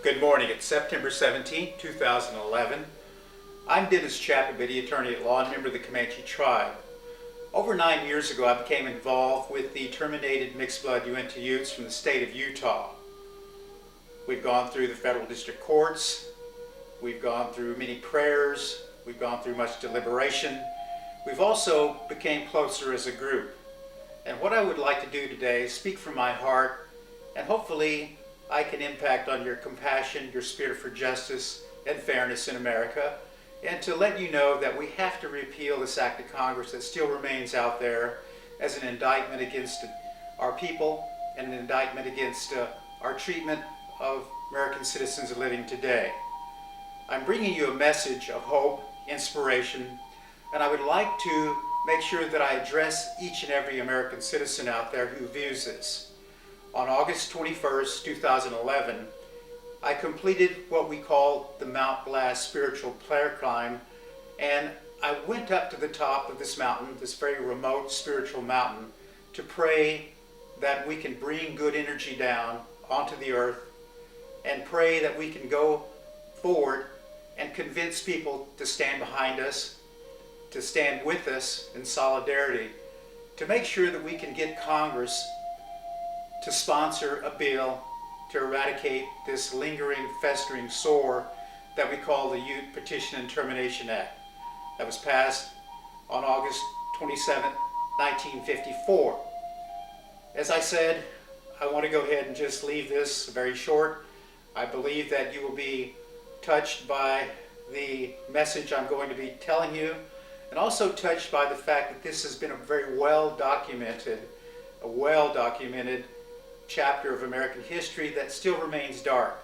Good morning. It's September 17, 2011. I'm Dennis Chapabitty, attorney at law and member of the Comanche tribe. Over 9 years ago, I became involved with the terminated mixed-blood Uinta Utes from the state of Utah. We've gone through the federal district courts. We've gone through many prayers. We've gone through much deliberation. We've also become closer as a group. And what I would like to do today is speak from my heart, and hopefully I can impact on your compassion, your spirit for justice and fairness in America, and to let you know that we have to repeal this act of Congress that still remains out there as an indictment against our people and an indictment against our treatment of American citizens living today. I'm bringing you a message of hope, inspiration, and I would like to make sure that I address each and every American citizen out there who views this. On August 21st, 2011, I completed what we call the Mount Glass spiritual prayer climb, and I went up to the top of this mountain, this very remote spiritual mountain, to pray that we can bring good energy down onto the earth and pray that we can go forward and convince people to stand behind us, to stand with us in solidarity, to make sure that we can get Congress to sponsor a bill to eradicate this lingering, festering sore that we call the Ute Petition and Termination Act that was passed on August 27, 1954. As I said, I want to go ahead and just leave this very short. I believe that you will be touched by the message I'm going to be telling you, and also touched by the fact that this has been a very well-documented chapter of American history that still remains dark.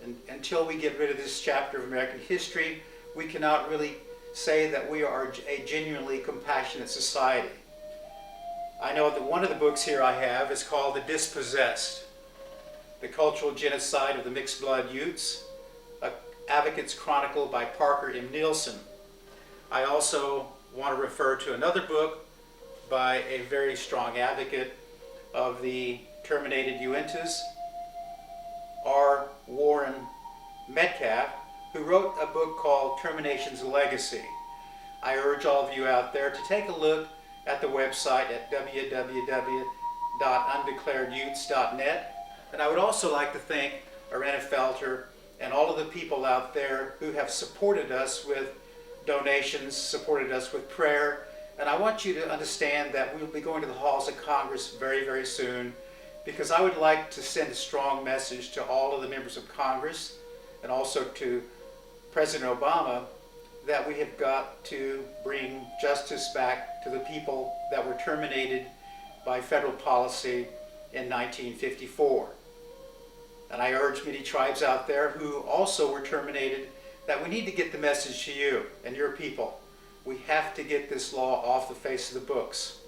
And until we get rid of this chapter of American history, we cannot really say that we are a genuinely compassionate society. I know that one of the books here I have is called The Dispossessed, The Cultural Genocide of the Mixed Blood Utes, an Advocate's Chronicle by Parker M. Nielsen. I also want to refer to another book by a very strong advocate of the terminated Uintas, R. Warren Metcalf, who wrote a book called Termination's Legacy. I urge all of you out there to take a look at the website at www.undeclaredutes.net. And I would also like to thank Arena Felter and all of the people out there who have supported us with donations, supported us with prayer. And I want you to understand that we'll be going to the halls of Congress very, very soon, because I would like to send a strong message to all of the members of Congress and also to President Obama that we have got to bring justice back to the people that were terminated by federal policy in 1954. And I urge many tribes out there who also were terminated that we need to get the message to you and your people. We have to get this law off the face of the books.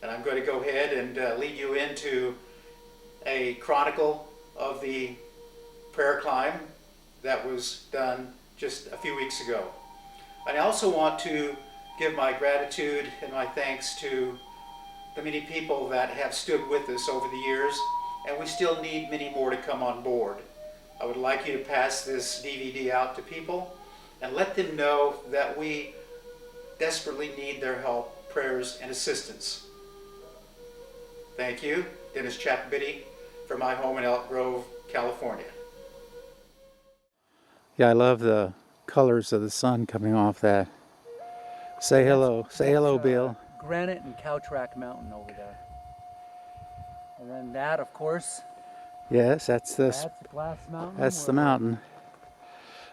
And I'm going to go ahead and lead you into a chronicle of the prayer climb that was done just a few weeks ago. I also want to give my gratitude and my thanks to the many people that have stood with us over the years, and we still need many more to come on board. I would like you to pass this DVD out to people and let them know that we desperately need their help, prayers, and assistance. Thank you. Dennis Chapabitty from my home in Elk Grove, California. Yeah, I love the colors of the sun coming off that. Say hello. Say hello, Bill. Granite and Cowtrack Mountain over there. And then that, of course. Yes, that's That's Glass Mountain. That's the mountain.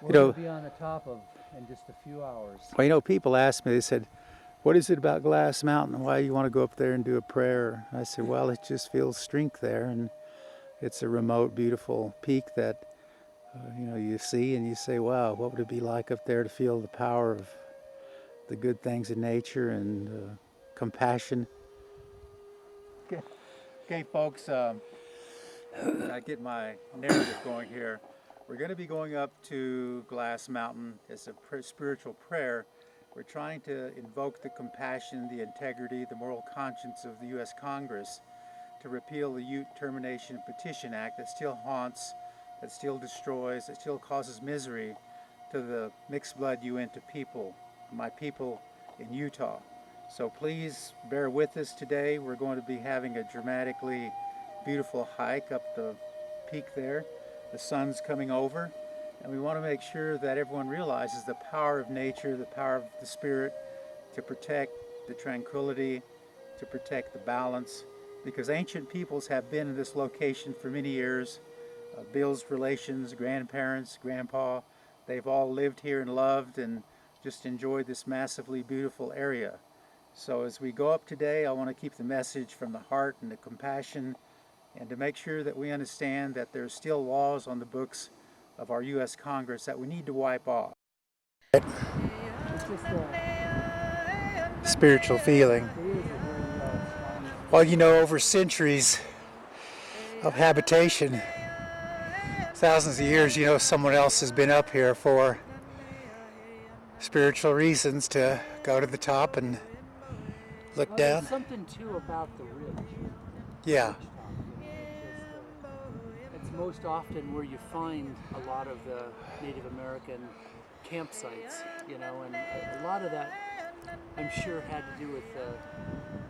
We're going to be on the top of in just a few hours. Well, you know, people ask me, they said, what is it about Glass Mountain? Why you want to go up there and do a prayer? I said, well, it just feels strength there, and it's a remote, beautiful peak that you see and you say, wow, what would it be like up there to feel the power of the good things in nature and compassion? Okay, folks, I get my narrative going here. We're going to be going up to Glass Mountain as a spiritual prayer. We're trying to invoke the compassion, the integrity, the moral conscience of the U.S. Congress to repeal the Ute Termination Petition Act that still haunts that still destroys, that still causes misery to the mixed blood Uinta people, my people in Utah. So please bear with us today. We're going to be having a dramatically beautiful hike up the peak there. The sun's coming over, and we want to make sure that everyone realizes the power of nature, the power of the spirit to protect the tranquility, to protect the balance, because ancient peoples have been in this location for many years. Bill's relations, grandparents, grandpa, they've all lived here and loved and just enjoyed this massively beautiful area. So as we go up today, I want to keep the message from the heart and the compassion, and to make sure that we understand that there's still laws on the books of our U.S. Congress that we need to wipe off. It's just a Spiritual feeling. Well, you know, over centuries of habitation, thousands of years, you know, someone else has been up here for spiritual reasons to go to the top and look well, down. there's something too about the ridge. Yeah. Ridge top, you know, it's most often where you find a lot of the Native American campsites, you know, and a lot of that I'm sure had to do with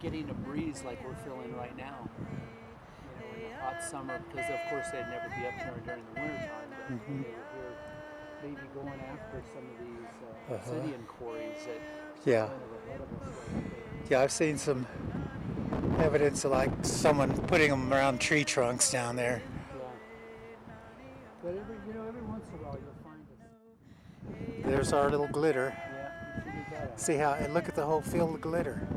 getting a breeze like we're feeling right now, you know, in the hot summer, because of course they'd never be up here during the winter time, but they were here maybe going after some of these obsidian quarries that Yeah. kind of ahead of us right there. Yeah, I've seen some evidence of like someone putting them around tree trunks down there. Yeah. But every once in a while you'll find us. There's our little glitter. Yeah, you figured that out. See how, and look at the whole field of glitter.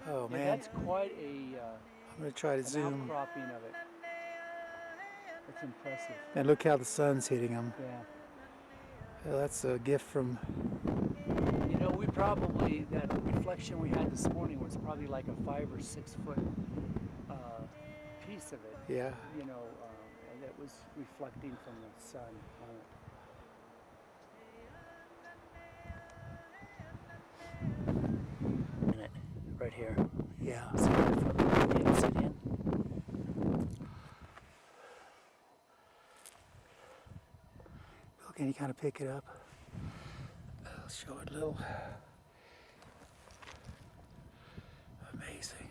Oh Yeah, man, that's quite I'm gonna try to an zoom. outcropping of it. It's impressive. And look how the sun's hitting them. Yeah. Well, that's a gift from, You know, we probably, that reflection we had this morning was probably like a 5 or 6 foot piece of it, yeah. you know, and that was reflecting from the sun on it. Right here. Yeah. See the obsidian? Bill, can you kind of pick it up? I'll show it a little. Amazing.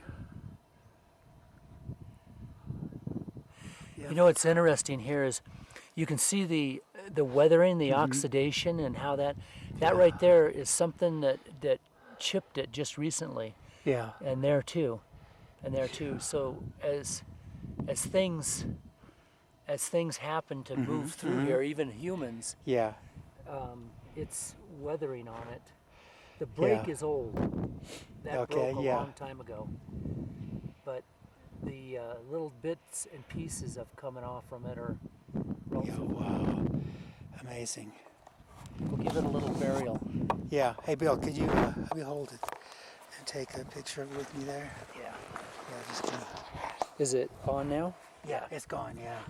Yeah. You know what's interesting here is you can see the weathering, the oxidation, and how that right there is something that chipped it just recently. Yeah. And there too. So as things happen to move through here, even humans, Yeah. it's weathering on it. The break Yeah. is old. That Okay, broke a yeah. long time ago. But the little bits and pieces of coming off from it are Yeah. relatively. Wow. Amazing. We'll give it a little burial. Yeah. Hey, Bill, could you let me hold it and take a picture of it with me there? Yeah. Yeah, just do. Is it on now? Yeah, it's gone. Yeah.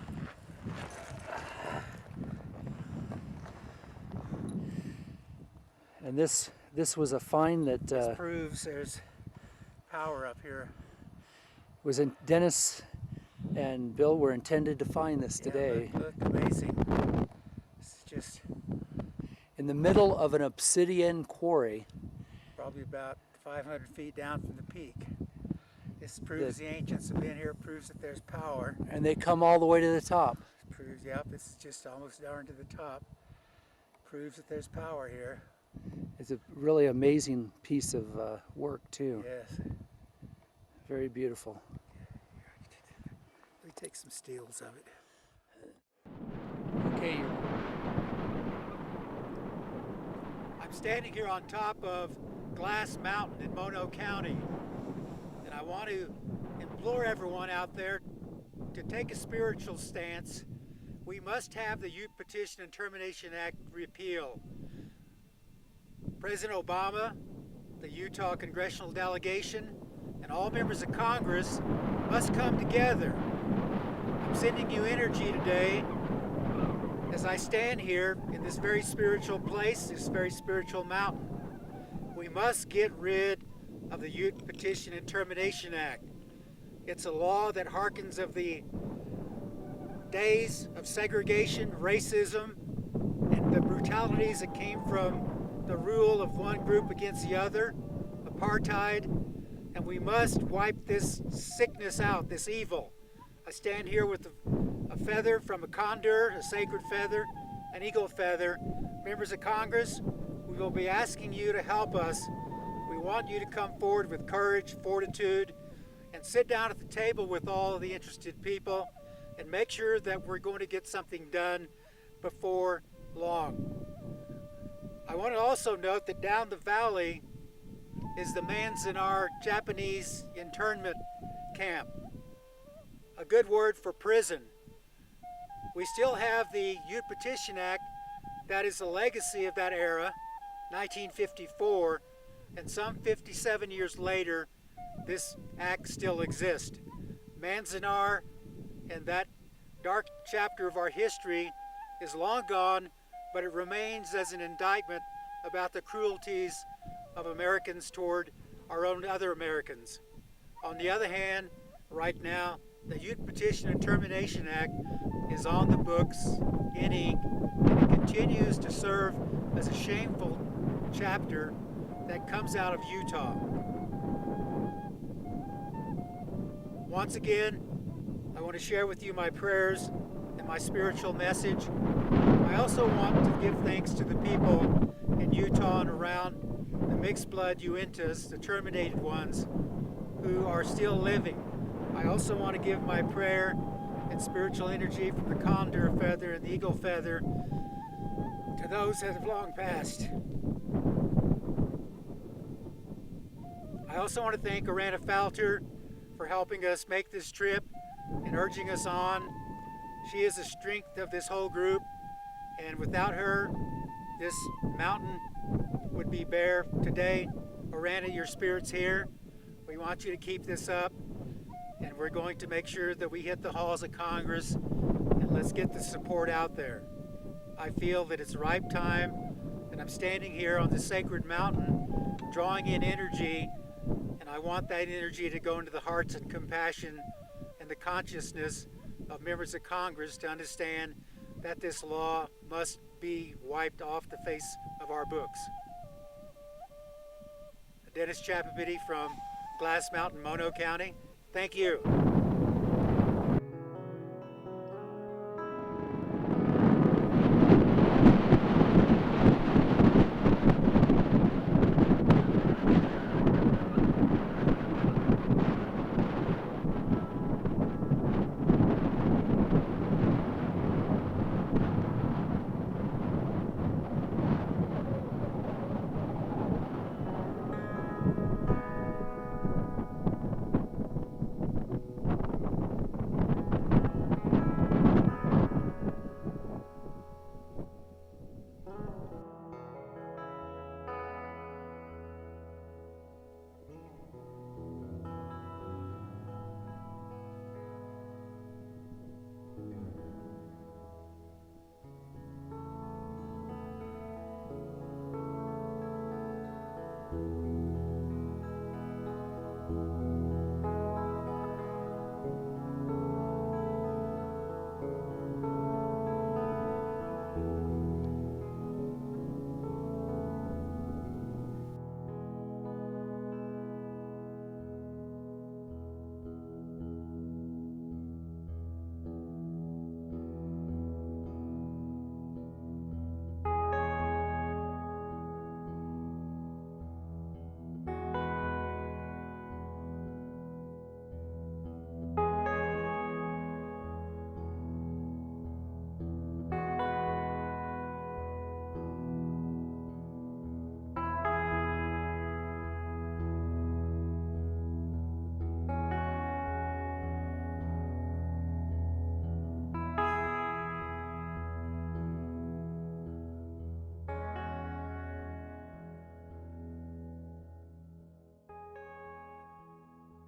And this was a find that This proves there's power up here. was in Dennis and Bill were intended to find this today. Yeah, look, amazing. It's just In the middle of an obsidian quarry. probably about 500 feet down from the peak. This proves the ancients have been here, proves that there's power. And they come all the way to the top. Proves, yep, this is just almost down to the top. Proves that there's power here. It's a really amazing piece of work too. Yes. Very beautiful. Let me take some steals of it. Okay, I'm standing here on top of Glass Mountain in Mono County, and I want to implore everyone out there to take a spiritual stance. We must have the Ute Petition and Termination Act repealed. President Obama, the Utah congressional delegation, and all members of Congress must come together. I'm sending you energy today as I stand here in this very spiritual place, this very spiritual mountain. We must get rid of the Ute Petition and Termination Act. It's a law that hearkens of the days of segregation, racism, and the brutalities that came from the rule of one group against the other, apartheid, and we must wipe this sickness out, this evil. I stand here with a feather from a condor, a sacred feather, an eagle feather. Members of Congress, we will be asking you to help us. We want you to come forward with courage, fortitude, and sit down at the table with all of the interested people and make sure that we're going to get something done before long. I want to also note that down the valley is the Manzanar Japanese internment camp, a good word for prison. We still have the Ute Petition Act that is a legacy of that era, 1954, and some 57 years later, this act still exists. Manzanar and that dark chapter of our history is long gone, but it remains as an indictment about the cruelties of Americans toward our own other Americans. On the other hand, right now, the Ute Petition and Termination Act is on the books in ink, and it continues to serve as a shameful chapter that comes out of Utah. Once again, I want to share with you my prayers and my spiritual message. I also want to give thanks to the people in Utah and around the mixed blood Uintas, the terminated ones, who are still living. I also want to give my prayer and spiritual energy from the condor feather and the eagle feather to those that have long passed. I also want to thank Arana Falter for helping us make this trip and urging us on. She is the strength of this whole group, and without her, this mountain would be bare today. Arana, your spirit's here. We want you to keep this up, and we're going to make sure that we hit the halls of Congress, and let's get the support out there. I feel that it's ripe time, and I'm standing here on this sacred mountain, drawing in energy, and I want that energy to go into the hearts and compassion and the consciousness of members of Congress to understand that this law must be wiped off the face of our books. Dennis Chapabiddy from Glass Mountain, Mono County. Thank you.